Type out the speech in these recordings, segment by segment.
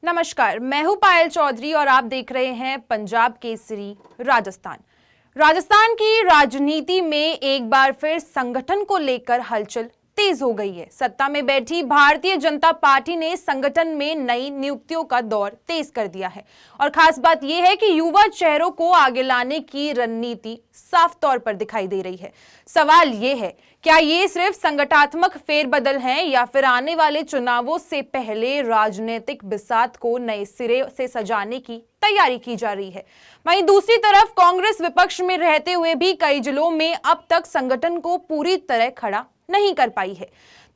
नमस्कार, मैं हूं पायल चौधरी और आप देख रहे हैं पंजाब केसरी राजस्थान। राजस्थान की राजनीति में एक बार फिर संगठन को लेकर हलचल तेज हो गई है। सत्ता में बैठी भारतीय जनता पार्टी ने संगठन में नई नियुक्तियों का दौर तेज कर दिया है और खास बात यह है कि युवा चेहरों को आगे लाने की रणनीति साफ तौर पर दिखाई दे रही है। सवाल यह है, क्या ये सिर्फ संगठनात्मक फेरबदल हैं या फिर आने वाले चुनावों से पहले राजनीतिक बिसात को नए सिरे से सजाने की तैयारी की जा रही है। वहीं दूसरी तरफ कांग्रेस विपक्ष में रहते हुए भी कई जिलों में अब तक संगठन को पूरी तरह खड़ा नहीं कर पाई है।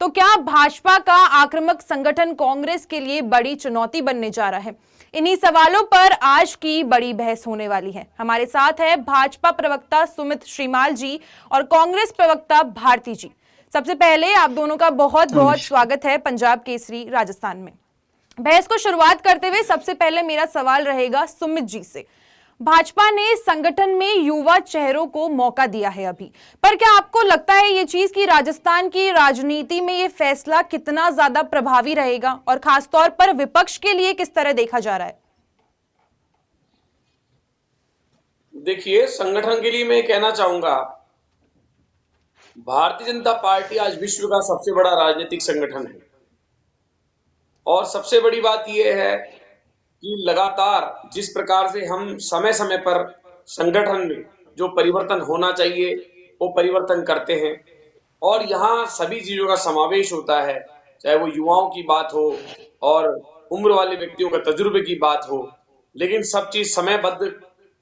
तो क्या भाजपा का आक्रामक संगठन कांग्रेस के लिए बड़ी चुनौती बनने जा रहा है? इन्हीं सवालों पर आज की बड़ी बहस होने वाली है। हमारे साथ है भाजपा प्रवक्ता सुमित श्रीमाल जी और कांग्रेस प्रवक्ता भारती जी। सबसे पहले आप दोनों का बहुत बहुत स्वागत है पंजाब केसरी राजस्थान में। बहस को शुरुआत करते हुए सबसे पहले मेरा सवाल रहेगा सुमित जी से। भाजपा ने संगठन में युवा चेहरों को मौका दिया है अभी, पर क्या आपको लगता है ये चीज कि राजस्थान की राजनीति में ये फैसला कितना ज्यादा प्रभावी रहेगा और खासतौर पर विपक्ष के लिए किस तरह देखा जा रहा है? देखिए, संगठन के लिए मैं कहना चाहूंगा, भारतीय जनता पार्टी आज विश्व का सबसे बड़ा राजनीतिक संगठन है और सबसे बड़ी बात यह है कि लगातार जिस प्रकार से हम समय समय पर संगठन में जो परिवर्तन होना चाहिए वो परिवर्तन करते हैं और यहाँ सभी चीजों का समावेश होता है, चाहे वो युवाओं की बात हो और उम्र वाले व्यक्तियों का तजुर्बे की बात हो, लेकिन सब चीज समयबद्ध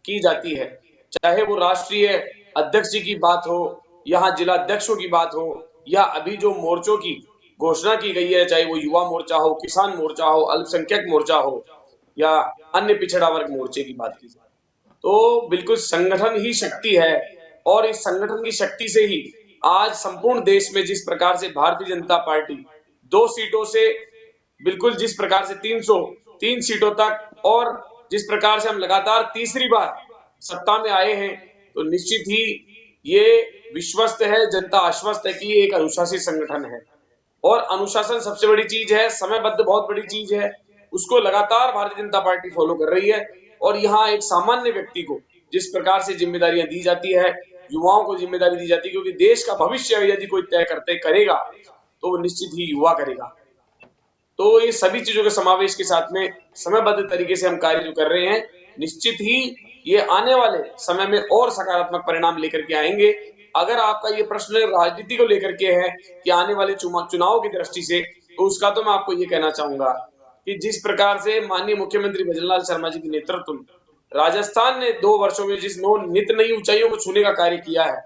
की जाती है। चाहे वो राष्ट्रीय अध्यक्ष जी की बात हो, यहाँ जिला अध्यक्षों की बात हो, या अभी जो मोर्चों की घोषणा की गई है, चाहे वो युवा मोर्चा हो, किसान मोर्चा हो, अल्पसंख्यक मोर्चा हो या अन्य पिछड़ा वर्ग मोर्चे की बात की जाए, तो बिल्कुल संगठन ही शक्ति है और इस संगठन की शक्ति से ही आज संपूर्ण देश में जिस प्रकार से भारतीय जनता पार्टी 2 सीटों से बिल्कुल जिस प्रकार से 303 सीटों तक और जिस प्रकार से हम लगातार तीसरी बार सत्ता में आए हैं, तो निश्चित ही ये विश्वस्त है, जनता आश्वस्त है कि ये एक अनुशासित संगठन है और अनुशासन सबसे बड़ी चीज है, समयबद्ध बहुत बड़ी चीज है। उसको लगातार भारतीय जनता पार्टी फॉलो कर रही है और यहाँ एक सामान्य व्यक्ति को जिस प्रकार से जिम्मेदारियां दी जाती है, युवाओं को जिम्मेदारी दी जाती है, क्योंकि देश का भविष्य यदि कोई तय करेगा तो वो निश्चित ही युवा करेगा। तो ये सभी चीजों के समावेश के साथ में समयबद्ध तरीके से हम कार्य जो कर रहे हैं, निश्चित ही ये आने वाले समय में और सकारात्मक परिणाम लेकर के आएंगे। अगर आपका ये प्रश्न राजनीति को लेकर के है कि आने वाले चुनाव की दृष्टि से, तो उसका तो मैं आपको ये कहना चाहूंगा कि जिस प्रकार से माननीय मुख्यमंत्री भजनलाल शर्मा जी के नेतृत्व में राजस्थान ने 2 वर्षों में जिस नित नई ऊंचाइयों को छूने का कार्य किया है,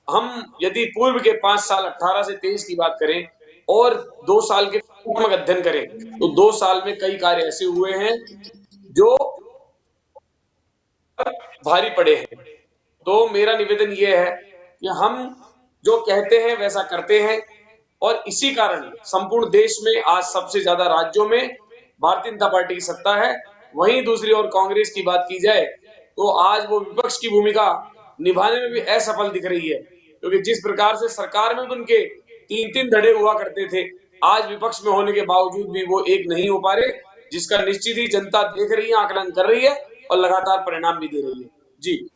हम यदि पूर्व के 5 साल 18 से 23 की बात करें और 2 साल के अध्ययन करें, तो 2 साल में कई कार्य ऐसे हुए हैं जो भारी पड़े हैं। तो मेरा निवेदन यह है कि हम जो कहते हैं वैसा करते हैं और इसी कारण संपूर्ण देश में आज सबसे ज्यादा राज्यों में भारतीय जनता पार्टी की सत्ता है। वहीं दूसरी ओर कांग्रेस की बात की जाए तो आज वो विपक्ष की भूमिका निभाने में भी असफल दिख रही है, क्योंकि जिस प्रकार से सरकार में उनके 3-3 धड़े हुआ करते थे, आज विपक्ष में होने के बावजूद भी वो एक नहीं हो पा रहे, जिसका निश्चित ही जनता देख रही है, आकलन कर रही है और लगातार परिणाम भी दे रही है। जी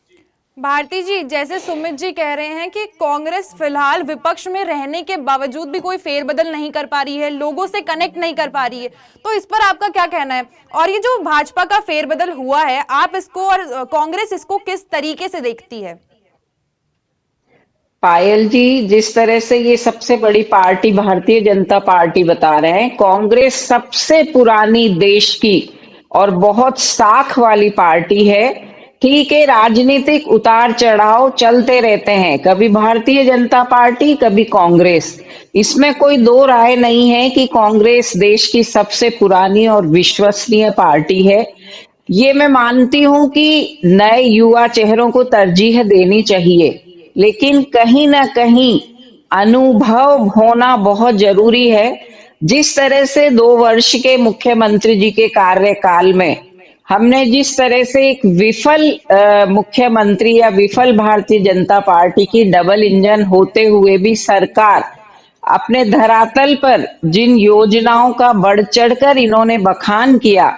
भारती जी, जैसे सुमित जी कह रहे हैं कि कांग्रेस फिलहाल विपक्ष में रहने के बावजूद भी कोई फेरबदल नहीं कर पा रही है, लोगों से कनेक्ट नहीं कर पा रही है, तो इस पर आपका क्या कहना है? और ये जो भाजपा का फेरबदल हुआ है, आप इसको और कांग्रेस इसको किस तरीके से देखती है? पायल जी, जिस तरह से ये सबसे बड़ी पार्टी भारतीय जनता पार्टी बता रहे हैं, कांग्रेस सबसे पुरानी देश की और बहुत साख वाली पार्टी है। ठीक है, राजनीतिक उतार चढ़ाव चलते रहते हैं, कभी भारतीय जनता पार्टी कभी कांग्रेस। इसमें कोई दो राय नहीं है कि कांग्रेस देश की सबसे पुरानी और विश्वसनीय पार्टी है। ये मैं मानती हूं कि नए युवा चेहरों को तरजीह देनी चाहिए, लेकिन कहीं ना कहीं अनुभव होना बहुत जरूरी है। जिस तरह से 2 वर्ष के मुख्यमंत्री जी के कार्यकाल में हमने जिस तरह से एक विफल मुख्यमंत्री या विफल भारतीय जनता पार्टी की डबल इंजन होते हुए भी सरकार अपने धरातल पर जिन योजनाओं का बढ़ चढ़कर इन्होंने बखान किया,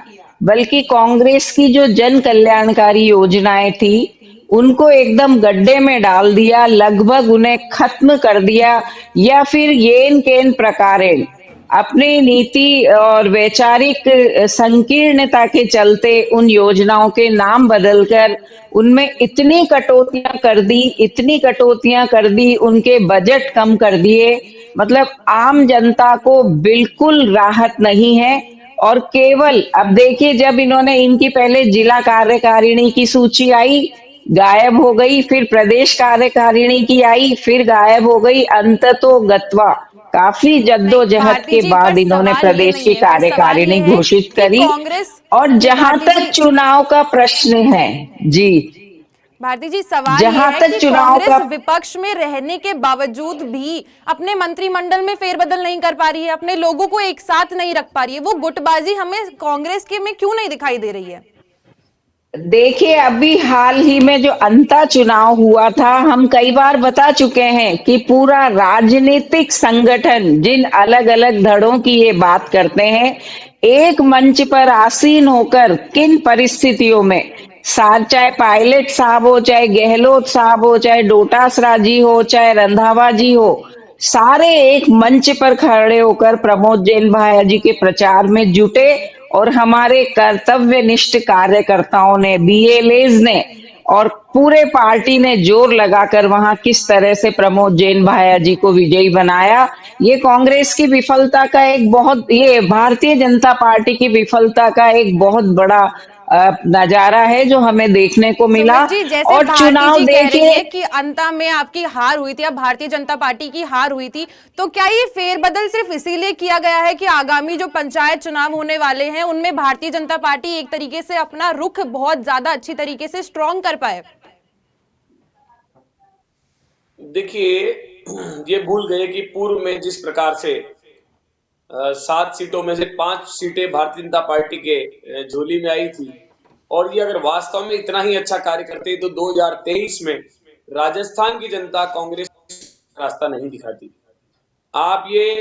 बल्कि कांग्रेस की जो जन कल्याणकारी योजनाएं थी उनको एकदम गड्ढे में डाल दिया, लगभग उन्हें खत्म कर दिया, या फिर येन केन प्रकारेण अपनी नीति और वैचारिक संकीर्णता के चलते उन योजनाओं के नाम बदलकर उनमें इतनी कटौतियां कर दी, उनके बजट कम कर दिए। मतलब आम जनता को बिल्कुल राहत नहीं है। और केवल अब देखिए, जब इन्होंने इनकी पहले जिला कार्यकारिणी की सूची आई, गायब हो गई, फिर प्रदेश कार्यकारिणी की आई, फिर गायब हो गई, अंततो गत्वा काफी नहीं जद्दोजहद भारती के जी, पर बाद इन्होंने सवाल ये प्रदेश नहीं की है, पर सवाल ये कार्यकारिणी है घोषित कि करी। कांग्रेस और नहीं जहां भारती तक जी, चुनाव का प्रश्न है, जी, भारती जी सवाल ये जहां है तक कि चुनाव कांग्रेस का विपक्ष में रहने के बावजूद भी अपने मंत्रिमंडल में फेरबदल नहीं कर पा रही है, अपने लोगों को एक साथ नहीं रख पा रही है। वो गुटबाजी हमें कांग्रेस के में क्यों नहीं दिखाई दे रही है? देखिए, अभी हाल ही में जो अंता चुनाव हुआ था, हम कई बार बता चुके हैं कि पूरा राजनीतिक संगठन जिन अलग अलग धड़ों की ये बात करते हैं, एक मंच पर आसीन होकर किन परिस्थितियों में, चाहे पायलट साहब हो, चाहे गहलोत साहब हो, चाहे डोटासरा जी हो, चाहे रंधावा जी हो, सारे एक मंच पर खड़े होकर प्रमोद जैन भाया जी के प्रचार में जुटे। और हमारे कर्तव्यनिष्ठ कार्यकर्ताओं ने, बीएलएज ने और पूरे पार्टी ने जोर लगाकर वहां किस तरह से प्रमोद जैन भाया जी को विजयी बनाया। ये कांग्रेस की विफलता का एक बहुत, ये भारतीय जनता पार्टी की विफलता का एक बहुत बड़ा नजारा है जो हमें देखने को मिला। सुमित जी, जैसे और भारती चुनाव जी कह रही देखिए, हैं कि अंत में आपकी हार हुई थी, अब भारतीय जनता पार्टी की हार हुई थी, तो क्या ये फेरबदल सिर्फ इसीलिए किया गया है कि आगामी जो पंचायत चुनाव होने वाले हैं उनमें भारतीय जनता पार्टी एक तरीके से अपना रुख बहुत ज्यादा अच्छी तरीके से स्ट्रॉन्ग कर पाए? देखिए, ये भूल गए कि पूर्व में जिस प्रकार से 7 सीटों में से 5 सीटें भारतीय जनता पार्टी के झोली में आई थी, और ये अगर वास्तव में इतना ही अच्छा कार्य करते तो 2023 में राजस्थान की जनता कांग्रेस रास्ता नहीं दिखाती। आप ये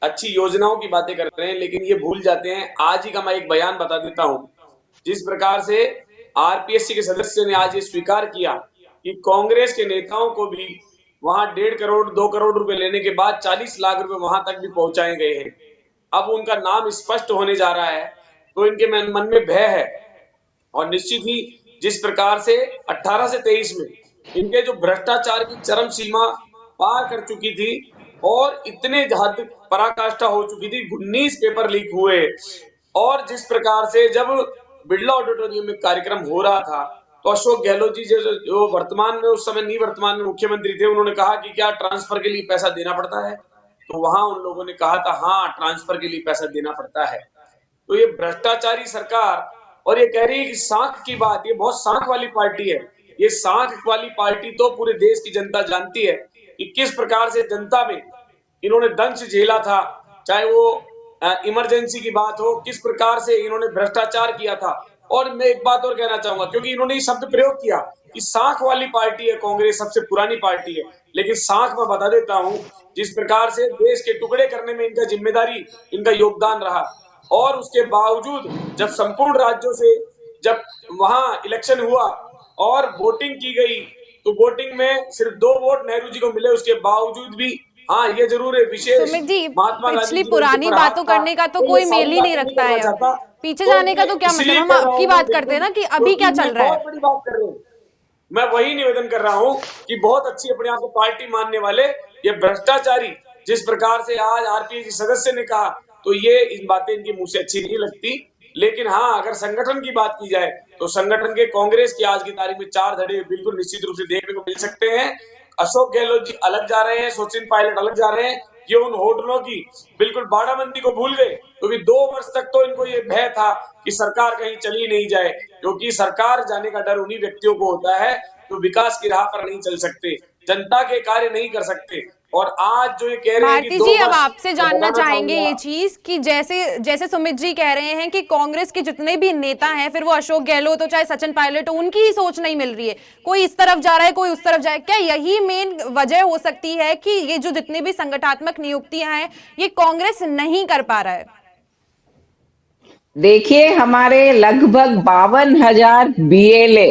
अच्छी योजनाओं की बातें कर रहे हैं, लेकिन ये भूल जाते हैं। आज ही का मैं एक बयान बता देता हूं। जिस प्रकार से आरपीएससी के सदस्य ने आज ये स्वीकार किया कि कांग्रेस के नेताओं को भी वहां 1.5 करोड़ 2 करोड़ रुपए लेने के बाद 40 लाख रुपए वहां तक भी पहुंचाए गए हैं। अब उनका नाम स्पष्ट होने जा रहा है, तो इनके मन में भय है। और निश्चित ही जिस प्रकार से 18 से 23 में इनके जो भ्रष्टाचार की चरम सीमा पार कर चुकी थी और इतने हद पराकाष्ठा हो चुकी थी, 19 पेपर लीक हुए। और जिस प्रकार से जब बिरला ऑडिटोरियम में कार्यक्रम हो रहा था, तो अशोक गहलोत जी जो वर्तमान में, उस समय नहीं वर्तमान में मुख्यमंत्री थे, उन्होंने कहा कि क्या ट्रांसफर के लिए पैसा देना पड़ता है? तो वहां उन लोगों ने कहा था हाँ, ट्रांसफर के लिए पैसा देना पड़ता है। तो ये भ्रष्टाचारी सरकार, और ये कह रही है कि साख की बात, ये बहुत साख वाली पार्टी है। ये साख वाली पार्टी तो पूरे देश की जनता जानती है कि किस प्रकार से जनता में इन्होंने दंश झेला था, चाहे वो इमरजेंसी की बात हो, किस प्रकार से इन्होंने भ्रष्टाचार किया था। और मैं एक बात और कहना चाहूंगा, क्योंकि इन्होंने ये शब्द प्रयोग किया कि साख वाली पार्टी है कांग्रेस, सबसे पुरानी पार्टी है, लेकिन साख मैं बता देता हूं, जिस प्रकार से देश के टुकड़े करने में इनका जिम्मेदारी, इनका योगदान रहा, और उसके बावजूद जब संपूर्ण राज्यों से जब वहां इलेक्शन हुआ और वोटिंग की गई, तो वोटिंग में सिर्फ 2 वोट नेहरू जी को मिले। उसके बावजूद भी हाँ, ये जरूर है, विशेष सुमित जी, महात्मा गांधी पिछली जी का इनके पुरानी ऊपर हाथ बातों था, करने का तो तो ये कोई मेल सारी ही नहीं बातें नहीं रखता करना है अब। चाहता। पीछे तो जाने का मैं तो क्या मतलब, इसलिए हम कह रहा अब की हूं, बात करते बिल्कुल, हैं ना कि अभी क्या क्योंकि चल मैं रहा है। बहुत बड़ी बात कर रहा हूं। मैं वही निवेदन कर रहा हूं कि बहुत अच्छी अपने आप को पार्टी मानने वाले ये भ्रष्टाचारी, जिस प्रकार से आज आरपीएस सदस्य ने कहा, तो ये इन बातें इनके मुंह से अच्छी नहीं लगती। लेकिन हाँ, अगर संगठन की बात की जाए, तो संगठन के कांग्रेस की आज की तारीख में 4 धड़े बिल्कुल निश्चित रूप से देखने को मिल सकते हैं। अशोक गहलोत जी अलग जा रहे हैं, सचिन पायलट अलग जा रहे हैं। ये उन होटलों की बिल्कुल बाड़ाबंदी को भूल गए, क्योंकि 2 वर्ष तक तो इनको ये भय था कि सरकार कहीं चली नहीं जाए, क्योंकि सरकार जाने का डर उन्हीं व्यक्तियों को होता है जो विकास की राह पर नहीं चल सकते, जनता के कार्य नहीं कर सकते। और आज जो ये कह रहे हैं कि भारती 2 जी, अब वर्ष, आपसे मैं जानना बताना चाहेंगे चाहूंगा। ये चीज कि जैसे जैसे सुमित जी कह रहे हैं कि कांग्रेस के जितने भी नेता हैं, फिर वो अशोक गहलोत हो चाहे सचिन पायलट हो, उनकी ही सोच नहीं मिल रही है, कोई इस तरफ जा रहा है, कोई उस तरफ जा रहा है। क्या यही मेन वजह हो सकती है कि ये जो जितनी भी संगठनात्मक नियुक्तियां हैं, ये कांग्रेस नहीं कर पा रहा है? देखिए, हमारे लगभग 52,000 बीएलए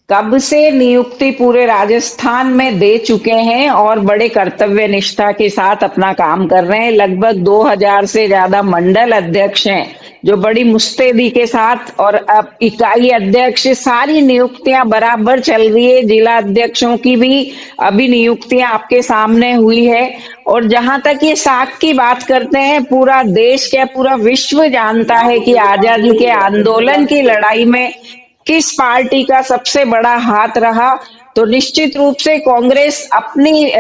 कब से नियुक्ति पूरे राजस्थान में दे चुके हैं और बड़े कर्तव्य निष्ठा के साथ अपना काम कर रहे हैं। लगभग 2,000 से ज्यादा मंडल अध्यक्ष हैं जो बड़ी मुस्तैदी के साथ, और अब इकाई अध्यक्ष, सारी नियुक्तियां बराबर चल रही है। जिला अध्यक्षों की भी अभी नियुक्तियां आपके सामने हुई है। और जहां तक ये साख की बात करते हैं, पूरा देश, क्या पूरा विश्व जानता यहाँ है पर कि मेरी बात आजादी नहीं के है, आंदोलन की लड़ाई में किस पार्टी का सबसे बड़ा हाथ रहा। तो निश्चित रूप से कांग्रेस अपनी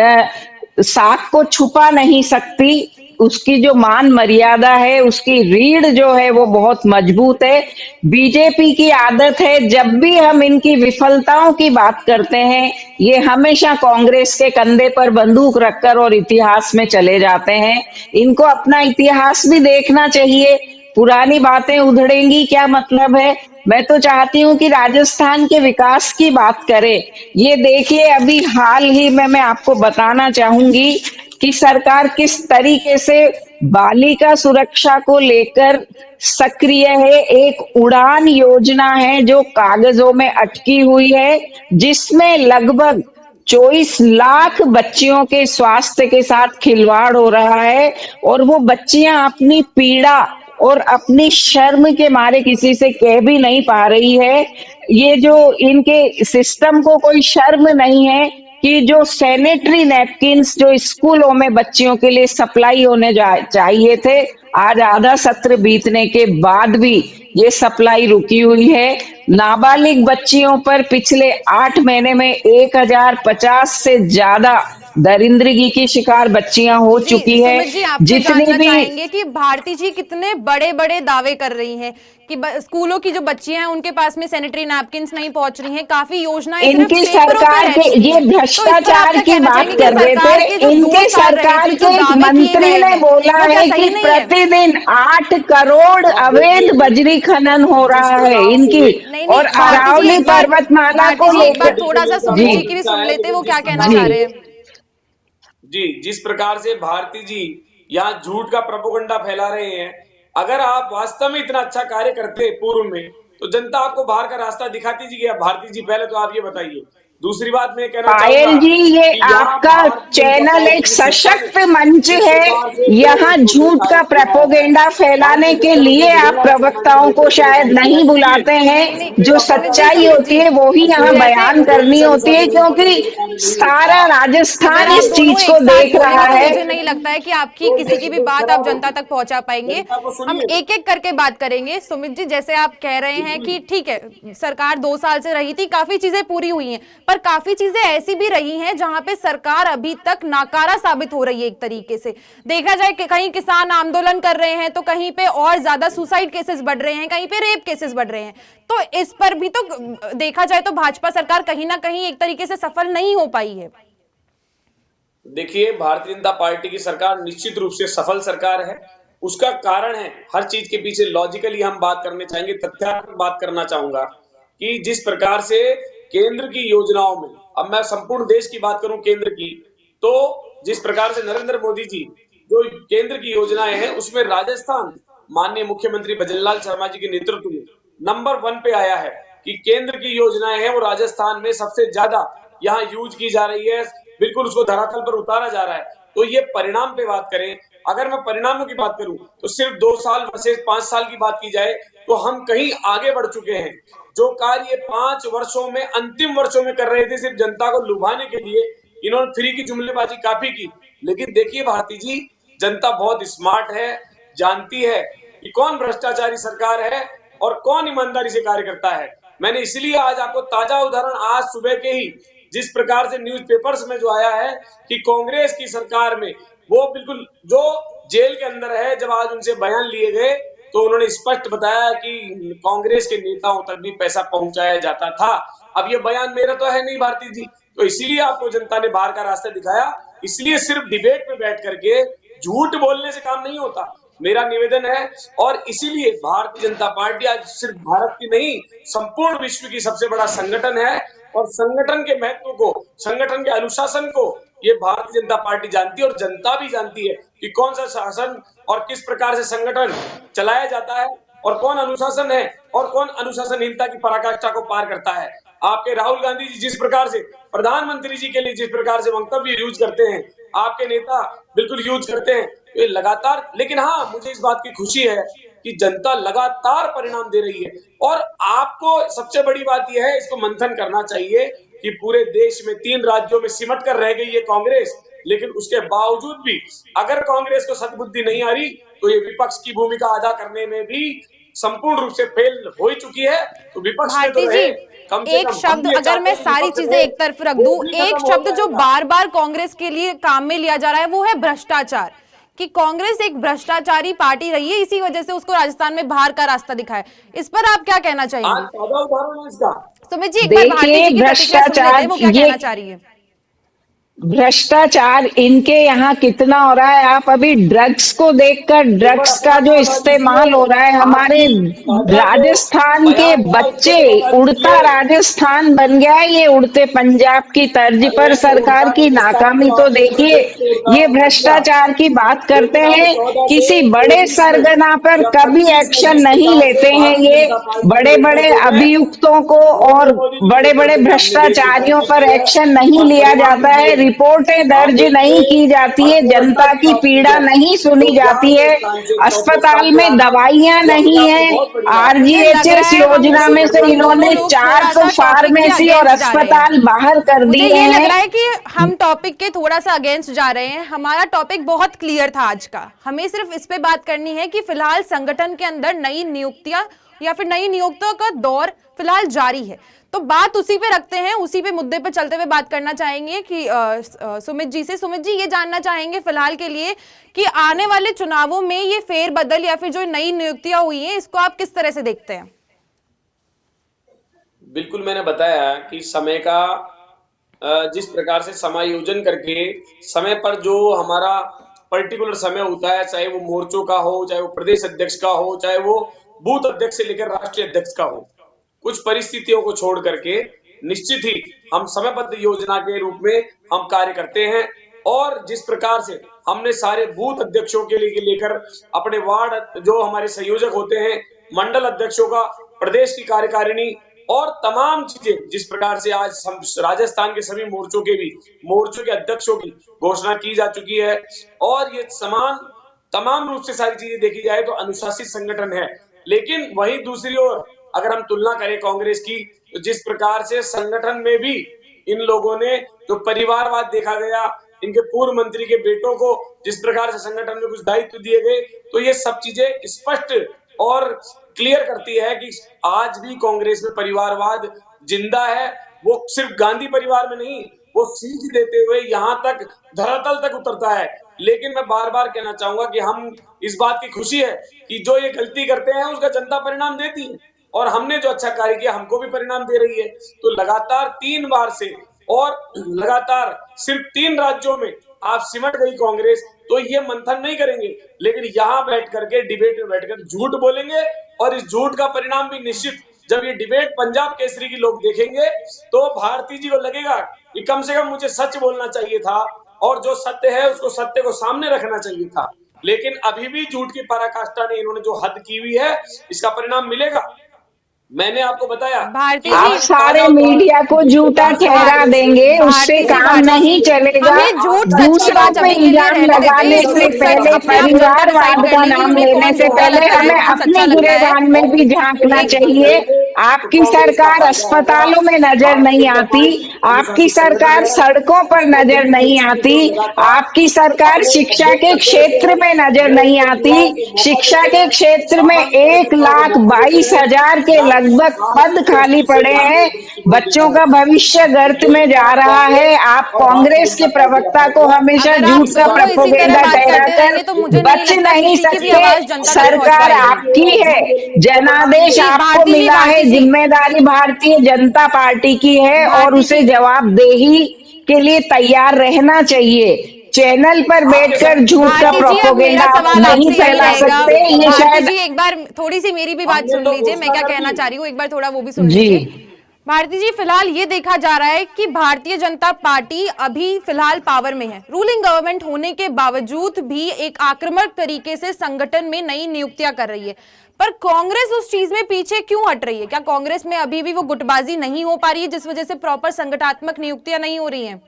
साख को छुपा नहीं सकती। उसकी जो मान मर्यादा है, उसकी रीढ़ जो है वो बहुत मजबूत है। बीजेपी की आदत है, जब भी हम इनकी विफलताओं की बात करते हैं, ये हमेशा कांग्रेस के कंधे पर बंदूक रखकर और इतिहास में चले जाते हैं। इनको अपना इतिहास भी देखना चाहिए। पुरानी बातें उधड़ेंगी क्या मतलब है। मैं तो चाहती हूँ कि राजस्थान के विकास की बात करें। ये देखिए, अभी हाल ही में मैं आपको बताना चाहूंगी कि सरकार किस तरीके से बालिका सुरक्षा को लेकर सक्रिय है। एक उड़ान योजना है जो कागजों में अटकी हुई है, जिसमें लगभग 24 लाख बच्चियों के स्वास्थ्य के साथ खिलवाड़ हो रहा है। और वो बच्चियां अपनी पीड़ा और अपनी शर्म के मारे किसी से कह भी नहीं पा रही है। ये जो इनके सिस्टम को कोई शर्म नहीं है कि जो सैनिटरी नैपकिन्स जो स्कूलों में बच्चियों के लिए सप्लाई होने चाहिए थे, आज आधा सत्र बीतने के बाद भी ये सप्लाई रुकी हुई है। नाबालिग बच्चियों पर पिछले 8 महीने में 1,050 से ज्यादा दरिंदगी की शिकार बच्चियां हो जी चुकी है। सुमित जी, आपसे जितनी जानना भी चाहेंगे कि भारती जी कितने बड़े बड़े दावे कर रही हैं कि स्कूलों की जो बच्चियां हैं उनके पास में सैनिटरी नैपकिन्स नहीं पहुंच रही हैं, काफी योजनाएं सिर्फ इनकी पेपरों पे सरकार रह के चुकी ये हैं। तो इस पर आप भ्रष्टाचार क्या की कहना बात चाहेंगे कि कर रहे सरकार के थे। जो दो इनके साल रहे सरकार थे, जो के एक दावे किए मंत्री गए ने हैं, बोला वो क्या है कि सही नहीं है? प्रतिदिन 8 करोड़ और अवैध देखिए, बजरी खनन हो जिस रहा है प्रकार इनकी। से नहीं और नहीं, अरावली पर्वतमाला भारती को जी एक बार लेकर। थोड़ा सा का सुमित जी जी की भी हिस्सा सुन है, लेते, लेकिन वो जिस क्या कहना प्रकार जी चाह रहे से हैं। जी, जिस प्रकार से भारती जी यहाँ झूठ का प्रोपोगंडा फैला रहे हैं, अगर आप वास्तव में इतना अच्छा कार्य करते पूर्व में, तो जनता आपको बाहर का रास्ता दिखाती जी गया। भारती जी, पहले तो आप ये बताइए। दूसरी बात मैं कहना चाहूंगा पायल जी, ये कि यहाँ आपका भारतीय जनता चैनल एक पार्टी की सत्ता में सशक्त मंच जिस है। प्रकार से यहाँ 2 वर्षों में झूठ का कार्य किया है, प्रोपोगेंडा फैलाने भारतीय के जनता लिए पार्टी आप बहुआंश समाज के प्रवक्ताओं को नेतृत्व में शायद कार्य किया। नहीं इसलिए बुलाते हैं। नहीं नहीं, जो जनता सच्चाई सुमित होती जी, है वो ही यहाँ जैसे बयान करनी होती है, अनुशासन क्योंकि पकड़ के दिखाना नहीं होता। सारा अगर राजस्थान आप इस दोनों चीज को एक साथ देख रहा बोलेंगे तो है। मुझे नहीं लगता है कि आपकी तो किसी ये की भी चीजें बात आप खराब जनता होगी। तक पहुंचा पाएंगे। जनता को हम सुनिए। एक एक करके बात करेंगे। सुमित जी, जैसे आप कह रहे हैं बिल्कुल। कि ठीक है, सरकार 2 साल से रही थी, काफी चीजें पूरी हुई हैं, पर काफी चीजें ऐसी भी रही हैं जहां पे सरकार अभी तक नाकारा साबित हो रही है। एक तरीके से देखा जाए कि कहीं किसान आंदोलन कर रहे हैं, तो कहीं पे और ज्यादा सुसाइड केसेस बढ़ रहे हैं, कहीं पे रेप केसेस बढ़ रहे हैं। तो इस पर भी तो देखा जाए तो भाजपा सरकार कहीं ना कहीं एक तरीके से सफल नहीं हो पाई है। देखिए, भारतीय जनता पार्टी की सरकार निश्चित रूप से सफल सरकार है। उसका कारण है, हर चीज के पीछे लॉजिकली हम बात करने चाहेंगे, तथ्यात्मक बात करना चाहूंगा कि जिस प्रकार से केंद्र की योजनाओं में, अब मैं संपूर्ण देश की बात करूं केंद्र की, तो जिस प्रकार से नरेंद्र मोदी जी जो केंद्र की योजनाएं हैं, उसमें राजस्थान माननीय मुख्यमंत्री भजनलाल शर्मा जी के नेतृत्व में नंबर 1 पे आया है कि केंद्र की योजनाएं हैं वो राजस्थान में सबसे ज्यादा यहाँ यूज की जा रही है, बिल्कुल उसको धरातल पर उतारा जा रहा है। तो ये परिणाम पे बात करें, अगर मैं परिणामों की बात करूं, तो सिर्फ 2 साल वर्सेस 5 साल की बात की जाए, तो हम कहीं आगे बढ़ चुके हैं। जो कार्य 5 वर्षों में, अंतिम वर्षों में कर रहे थे सिर्फ जनता को लुभाने के लिए, इन्होंने फ्री की जुमलेबाजी काफी की। लेकिन देखिए भारती जी, जनता बहुत स्मार्ट है, जानती है कि कौन भ्रष्टाचारी सरकार है और कौन ईमानदारी से कार्य करता है। मैंने इसलिए आज आपको ताजा उदाहरण, आज सुबह के ही जिस प्रकार से न्यूज़पेपर्स में जो आया है कि कांग्रेस की सरकार में वो बिल्कुल जो जेल के अंदर है, जब आज उनसे बयान लिए गए तो उन्होंने स्पष्ट बताया कि कांग्रेस के नेताओं तक भी पैसा पहुंचाया जाता था। अब ये बयान मेरा तो है नहीं भारती जी, तो इसीलिए आपको जनता ने बाहर का रास्ता दिखाया। इसलिए सिर्फ डिबेट में बैठ करके झूठ बोलने से काम नहीं होता, मेरा निवेदन है। और इसीलिए भारतीय जनता पार्टी आज सिर्फ भारत की नहीं, संपूर्ण विश्व की सबसे बड़ा संगठन है। और संगठन के महत्व को, संगठन के अनुशासन को ये भारतीय जनता पार्टी जानती है, और जनता भी जानती है कि कौन सा शासन और किस प्रकार से संगठन चलाया जाता है। और कौन अनुशासन है और कौन अनुशासनहीनता की पराकाष्ठा को पार करता है। आपके राहुल गांधी जी जिस प्रकार से प्रधानमंत्री जी के लिए जिस प्रकार से वक्तव्य यूज करते हैं, आपके नेता बिल्कुल यूज करते हैं, ये लगातार। लेकिन हाँ, मुझे इस बात की खुशी है कि जनता लगातार परिणाम दे रही है। और आपको सबसे बड़ी बात यह है, इसको मंथन करना चाहिए कि पूरे देश में 3 राज्यों में सिमट कर रह गई है कांग्रेस, लेकिन उसके बावजूद भी अगर कांग्रेस को सद्बुद्धि नहीं आ रही तो ये विपक्ष की भूमिका अदा करने में भी संपूर्ण रूप से फेल हो ही चुकी है। तो विपक्ष में तो भारती रहे, जी, कम से एक कम हम शब्द ये अगर चाहते मैं हैं कि सारी विपक्ष चीजें रहे, एक तरफ रख वो दूं, भी एक खत्म हो शब्द जो जाएगा। बार बार कांग्रेस के लिए काम में लिया जा रहा है वो है भ्रष्टाचार, कि कांग्रेस एक भ्रष्टाचारी पार्टी रही है, इसी वजह से उसको राजस्थान में बाहर का रास्ता दिखा है। इस पर आप क्या कहना आज चाहेंगे? ताजा उदाहरण है इसका। सुमित जी, एक बार भारती देखिए जी की प्रतिक्रिया सुन लेते हैं, भ्रष्टाचार, वो क्या ये कहना चाह रही है। भ्रष्टाचार इनके यहाँ कितना हो रहा है। आप अभी ड्रग्स को देखकर, एक बार ड्रग्स अपना का जो नाम बता इस्तेमाल हो दीजिए। रहा है, हमारे आपकी भाषा जो राजस्थान के बयान था उसको बच्चे, तो बता उड़ता दीजिए। राजस्थान बन गया है ये उड़ते पंजाब की तर्ज पर। अरे सरकार उड़ता की राजस्थान नाकामी तो तो आपने उत्तर देखिए। प्रदेश से उड़ता ये बन गया, भ्रष्टाचार की बात करते लेकिन अब हैं, 14 से किसी बड़े 24 में सरगना पर या कभी 25 में एक्शन जिस नहीं प्रकार से लेते हैं भारतीय ये। जनता पार्टी के बड़े बड़े नेतृत्व में अभियुक्तों को और नरेंद्र मोदी जी के बड़े बड़े नेतृत्व में हमने देश की भ्रष्टाचारियों क्रांति पर की है एक्शन नहीं और लिया परिणाम जाता भी है, मिले हैं। रिपोर्टें आप दर्ज नहीं देखिए, की जाती है, अर्थव्यवस्था जनता की की बात की पीड़ा जाए नहीं सुनी तो यहाँ जाती के है, स्थान से चौथे स्थान अस्पताल पे में आना दवाइयां ये अपने नहीं आप में है। बहुत बड़ी बात है। मुझे लग रहा आरजीएचएस है हम योजना में से हम दोनों इन्होंने लोग 4 थोड़ा तो सा टॉपिक के फार्मेसी और अगेंस्ट जा रहे हैं। अस्पताल बाहर कर मुझे दिए ये लग हैं। रहा है कि हम टॉपिक के थोड़ा सा अगेंस्ट जा रहे हैं। हमारा टॉपिक बहुत क्लियर था आज का, हमें सिर्फ इस पे बात करनी है कि फिलहाल संगठन के अंदर नई नियुक्तियां या फिर नई नियुक्तियों का दौर फिलहाल जारी है। तो बात उसी पे रखते हैं, उसी पे मुद्दे पे चलते हुए बात करना चाहेंगे कि सुमित जी से। सुमित जी, ये जानना चाहेंगे फिलहाल के लिए कि आने वाले चुनावों में ये फेरबदल या फिर जो नई नियुक्तियां हुई हैं, इसको आप किस तरह से देखते हैं? बिल्कुल, मैंने बताया कि समय का जिस प्रकार से समायोजन करके समय पर जो हमारा पर्टिकुलर समय होता है, चाहे वो मोर्चों का हो, चाहे वो प्रदेश अध्यक्ष का हो, चाहे वो बूथ अध्यक्ष से लेकर राष्ट्रीय अध्यक्ष का हो, कुछ परिस्थितियों को छोड़ करके निश्चित ही हम समयबद्ध योजना के रूप में हम कार्य करते हैं। और जिस प्रकार से हमने सारे बूथ अध्यक्षों के लिए लेकर अपने वार्ड जो हमारे संयोजक होते हैं, मंडल अध्यक्षों का, प्रदेश की कार्यकारिणी और तमाम चीजें, जिस प्रकार से आज हम राजस्थान के सभी मोर्चों के अध्यक्षों की घोषणा की जा चुकी है। और ये तमाम रूप से सारी चीजें देखी जाए तो अनुशासित संगठन है। लेकिन वहीं दूसरी ओर अगर हम तुलना करें कांग्रेस की, तो जिस प्रकार से संगठन में भी इन लोगों ने जो परिवारवाद देखा गया, इनके पूर्व मंत्री के बेटों को जिस प्रकार से संगठन में कुछ दायित्व दिए गए, तो ये सब चीजें स्पष्ट और क्लियर करती है कि आज भी कांग्रेस में परिवारवाद जिंदा है। वो सिर्फ गांधी परिवार में नहीं, वो सीख देते हुए यहाँ तक धरातल तक उतरता है। लेकिन मैं बार बार कहना चाहूंगा कि हम इस बात की खुशी है कि जो ये गलती करते हैं उसका जनता परिणाम देती है, और हमने जो अच्छा कार्य किया हमको भी परिणाम दे रही है। तो लगातार 3 बार से और लगातार सिर्फ 3 राज्यों में आप सिमट गई कांग्रेस, तो ये मंथन नहीं करेंगे, लेकिन यहाँ बैठ करके डिबेट में बैठकर झूठ बोलेंगे। और इस झूठ का परिणाम भी निश्चित, जब ये डिबेट पंजाब केसरी की लोग देखेंगे तो भारती जी को लगेगा कि कम से कम मुझे सच बोलना चाहिए था, और जो सत्य है उसको सत्य को सामने रखना चाहिए था। लेकिन अभी भी झूठ की पराकाष्ठा ने इन्होंने जो हद की हुई है, इसका परिणाम मिलेगा। मैंने आपको बताया भारती कि आप जी, आज सारे ताजा उदाहरण मीडिया को जिस झूठा प्रकार से ठहरा कांग्रेस ने देंगे, उससे भारती जी, काम भारती नहीं जी, चलेगा। हम ये झूठ सच की दूसरों बात पे अभी के लिए इल्जाम रहने देते हैं। लगाने ये से झूठ सच पहले, अपने आप जनता डिसाइड परिवारवाद कर का लेगी, नाम उन्हें लेने कौन से झूठा पहले लगता है, हमें कौन अपने सच्चा लगता है। गिरेबान में भी झांकना मंथन चाहिए। करेंगे तो आपकी कांग्रेस का सरकार फायदा होगा। अस्पतालों में नजर भारतीय नहीं जनता आती, पार्टी आपकी अनुशासित संगठन सरकार है, सड़कों पर इसको नजर दिल्ली नहीं एसपी आती, जो लगातार आपकी सरकार अपने शिक्षा अपडेट के करते रहते क्षेत्र हैं, में नजर नए नहीं नए आती। युवाओं को मौका शिक्षा देते के हैं, क्षेत्र में सामान्य 1 कार्यकर्ताओं को लाख मौका देते 22 हैं। हजार के ना कि लगभग पद राष्ट्रीय खाली दृष्टि से पड़े हैं। धार्मिक दृष्टि को बच्चों देखा का जाता है। भविष्य गर्त यही में जा बात रहा है। कांग्रेस आप और भारतीय कांग्रेस के जनता पार्टी का प्रवक्ता को फैसला हमेशा अगर आप झूठ का दोनों इसी तरह प्रोपेगेंडा बात करते ठहराकर रहेंगे तो मुझे नहीं बच लगता नहीं किसी की भी सकते। आवाज जनता तक पहुंच सरकार पाएगी। आपकी है, जनादेश जी आपको भारती जी, मिला है, भारती जी, जिम्मेदारी भारतीय जनता पार्टी की है और भारती उसे जी, जवाबदेही के लिए तैयार रहना चाहिए। चैनल पर आपके बैठकर साथ झूठ का भारती जी, अब मेरा प्रोपेगेंडा आप सवाल नहीं आपसे यही फैला रहेगा। सकते। ये भारती शायद जी, एक बार थोड़ी सी मेरी भी बात हमने सुन तो लीजिए, मैं घोषणा क्या कर कहना दी। चाह रही हूँ, एक बार थोड़ा वो भी सुन जी। लीजिए। भारती जी, फिलहाल ये देखा जा रहा है कि भारतीय जनता पार्टी अभी फिलहाल पावर में है, रूलिंग गवर्नमेंट होने के बावजूद भी एक आक्रामक तरीके से संगठन में नई नियुक्तियां कर रही है। पर कांग्रेस उस चीज में पीछे क्यों हट रही है? क्या कांग्रेस में अभी भी वो गुटबाजी नहीं हो पा रही है जिस वजह से प्रॉपर संगठनात्मक नियुक्तियां नहीं हो रही हैं?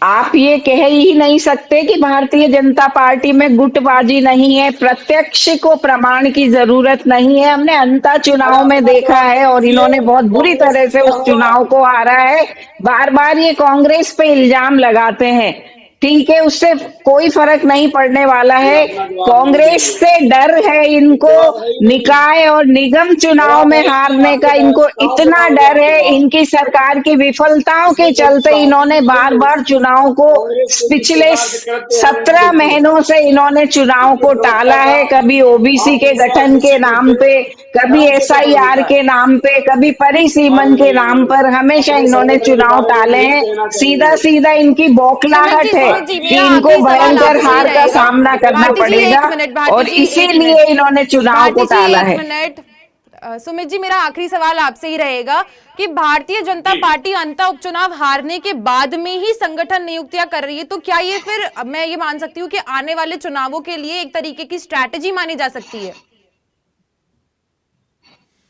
आप ये कह ही नहीं सकते कि भारतीय जनता पार्टी में गुटबाजी नहीं है। प्रत्यक्ष को प्रमाण की जरूरत नहीं है। हमने अंता मैं चुनाव आपको में बात देखा जवाब है और दूं, इन्होंने ये बहुत बुरी कांग्रेस तरह में से क्या उस हुआ। चुनाव को हारा है। बार बार ये कांग्रेस पे इल्जाम लगाते हैं। ठीक है, उससे कोई फर्क नहीं पड़ने वाला ये है। अपना जवाब नहीं कांग्रेस देंगे, से डर है इनको। जवाब है ही नहीं। निकाय और निगम चुनाव जवाब में है ही नहीं हारने आपके का पास, इनको कहाँ से इतना लाओगे डर आप है। जवाब? इनकी सरकार की विफलताओं के इसमें कोई चलते साजिश इन्होंने नहीं बार है। बार चुनाव को कांग्रेस के जिस पिछले प्रकार से कृत्य हैं वो 17 देखिए, महीनों से इन्होंने चुनाव इसमें को प्रवक्ता टाला का है। कभी ओबीसी के आत्मविश्वास गठन के निश्चित रूप नाम से पे, कभी धर्म से प्रबल एसआईआर होता है। के नाम पे, कभी परिसीमन के नाम और पर हमेशा अपने इन्होंने संगठन के चुनाव बारे में हम टाले यही हैं। कहना सीधा चाहेंगे। सीधा इनकी बौखलाहट है सुमित जी, भारतीय कि मेरा इनको आखिरी सवाल भयंकर आपसे ही हार का रहेगा। सामना करना भारती जी पड़ेगा एक मिनट, भारती और जी एक इसीलिए मिनट, इन्होंने चुनाव को भारती जी टाला एक है। मिनट। सुमित जी, मेरा आखिरी सवाल आपसे ही रहेगा कि भारतीय जनता जी, पार्टी अंतः उपचुनाव हारने के बाद में ही संगठन नियुक्तियां कर रही है, तो क्या ये फिर मैं ये मान सकती हूँ कि आने वाले चुनावों के लिए एक तरीके की स्ट्रैटेजी मानी जा सकती है?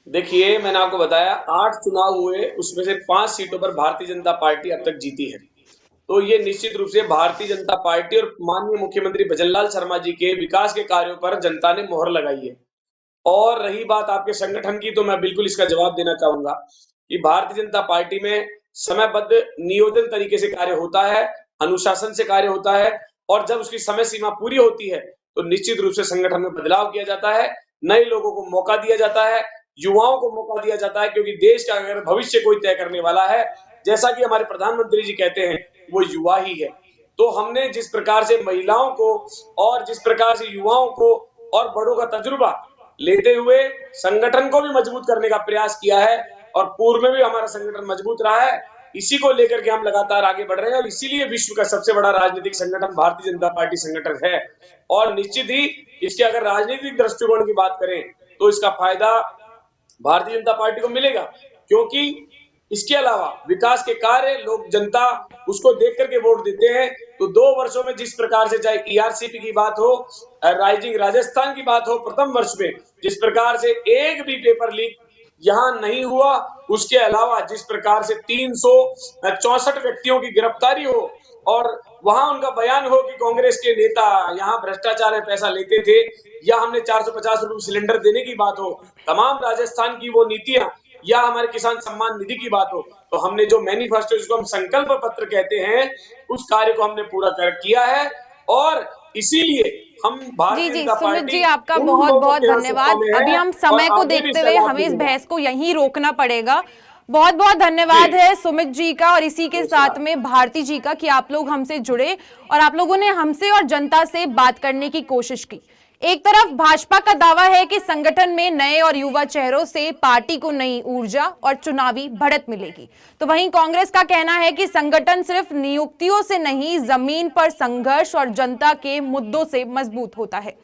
देखिए मैंने आपको बताया 8 चुनाव हुए, उसमें से 5 सीटों पर भारतीय जनता पार्टी अब तक जीती है। तो ये निश्चित रूप से भारतीय जनता पार्टी और माननीय मुख्यमंत्री भजनलाल शर्मा जी के विकास के कार्यों पर जनता ने मोहर लगाई है। और रही बात आपके संगठन की, तो मैं बिल्कुल इसका जवाब देना चाहूंगा कि भारतीय जनता पार्टी में समयबद्ध नियोजन तरीके से कार्य होता है, अनुशासन से कार्य होता है, और जब उसकी समय सीमा पूरी होती है तो निश्चित रूप से संगठन में बदलाव किया जाता है, नए लोगों को मौका दिया जाता है, युवाओं को मौका दिया जाता है, क्योंकि देश का अगर भविष्य कोई तय करने वाला है, जैसा कि हमारे प्रधानमंत्री जी कहते हैं, वो युवा ही है। तो हमने जिस प्रकार से महिलाओं को और जिस प्रकार से युवाओं को और बड़ों का तजुर्बा लेते हुए संगठन को भी मजबूत करने का प्रयास किया है, और पूर्व में भी हमारा संगठन मजबूत रहा है। इसी को लेकर के हम लगातार आगे बढ़ रहे हैं, और इसीलिए विश्व का सबसे बड़ा राजनीतिक संगठन भारतीय जनता पार्टी संगठन है। और निश्चित ही इसके अगर राजनीतिक दृष्टिकोण की बात करें तो इसका फायदा भारतीय जनता पार्टी को मिलेगा, क्योंकि इसके अलावा विकास के कार्य लोग जनता उसको देख करके वोट देते हैं। तो 2 वर्षों में जिस प्रकार से चाहे ईआरसीपी की बात हो, राइजिंग राजस्थान की बात हो, प्रथम वर्ष में जिस प्रकार से एक भी पेपर लीक यहां नहीं हुआ, उसके अलावा जिस प्रकार से 364 व्यक्तियों की गिरफ्तारी हो और वहां उनका बयान हो कि कांग्रेस के नेता यहां भ्रष्टाचार में पैसा लेते थे, या हमने 450 रुपए सिलेंडर देने की बात हो, तमाम राजस्थान की वो नीतियां, या हमारे किसान सम्मान निधि की बात हो, तो हमने जो मैनिफेस्टो जिसको हम संकल्प पत्र कहते हैं, उस कार्य को हमने पूरा किया है। और इसीलिए हम जी भारतीय जी, जनता सुमित पार्टी जी, आपका उन बहुत लोगों बहुत के यहाँ सत्ता धन्यवाद। में अभी है हम और समय को आगे भी देखते इसका हुए लाभ हमें इस मिलेगा। बहस को यहीं रोकना पड़ेगा। बहुत बहुत जी, धन्यवाद है सुमित जी का, और इसी के साथ नमस्कार। में भारती जी का, कि आप लोग हमसे जुड़े और आप लोगों ने हमसे और जनता से बात करने की कोशिश की। एक तरफ भाजपा का दावा है कि संगठन में नए और युवा चेहरों से पार्टी को नई ऊर्जा और चुनावी बढ़त मिलेगी, तो वहीं कांग्रेस का कहना है कि संगठन सिर्फ नियुक्तियों से नहीं, जमीन पर संघर्ष और जनता के मुद्दों से मजबूत होता है।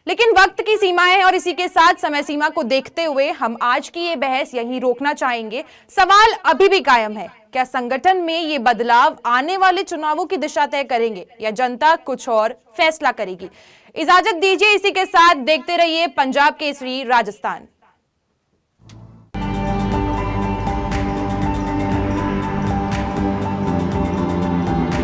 लेकिन वक्त की सीमाएं हैं और इसी के साथ समय सीमा को देखते हुए हम आज की ये बहस यहीं रोकना चाहेंगे। सवाल अभी भी कायम है, क्या संगठन में ये बदलाव आने वाले चुनावों की दिशा तय करेंगे या जनता कुछ और फैसला करेगी? इजाजत दीजिए, इसी के साथ देखते रहिए पंजाब केसरी राजस्थान।